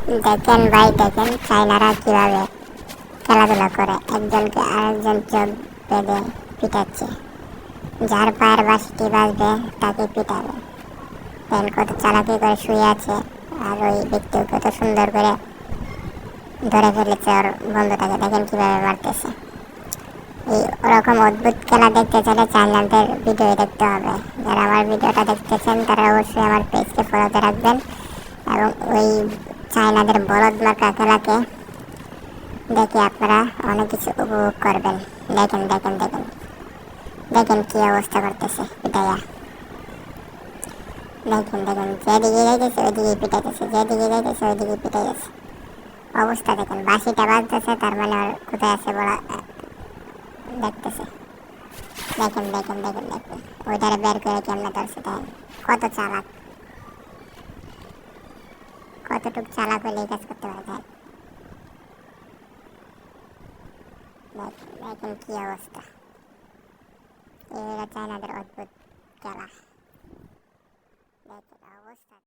দেখেন ভাই, দেখেন চাইনারা কিভাবে খেলাধুলা করে, একজনকে আরেকজন চোখ বেঁধে পিটাচ্ছে। যার পায়ের বাঁশিটি বাজবে তাকে পিটাবে। দেখেন কত চালাকি করে শুয়ে আছে, আর ওই ব্যক্তি কত সুন্দর করে ধরে ফেলেছে ওর বন্ধুটাকে। দেখেন কিভাবে মারতেছে। এই ওরকম অদ্ভুত খেলা দেখতে চাইলে চাইনাদের ভিডিও দেখতে হবে। যারা আমার ভিডিওটা দেখতেছেন তারা অবশ্যই আমার পেজকে ফলোতে রাখবেন এবং ওই চাইনাদের বলদ মার্কা খেলাকে দেখে আপনারা অনেক কিছু উপভোগ করবেন। দেখেন দেখেন দেখেন দেখেন কি অবস্থা করতেছে পিটাইয়া। দেখেন দেখেন যেদিকে যাইতেছে ওইদিকে পিটাইতেছে, যেদিকে যাইতেছে ওইদিকে পিটাইতেছে। অবস্থা দেখেন, বাঁশিটা বাজতেছে, তার মানে আর কোথায় আছে বলা দেখতেছে। দেখেন দেখেন দেখেন দেখেন ওইটারে বের করে কেমনে ধরছে। দেখেন কত চালাক, কতটুক চালাক হলে এই কাজ করতে পারে। দেখেন দেখেন কি অবস্থা। এটা চায়নাদের অদ্ভুত খেলা। দেখেন অবস্থা।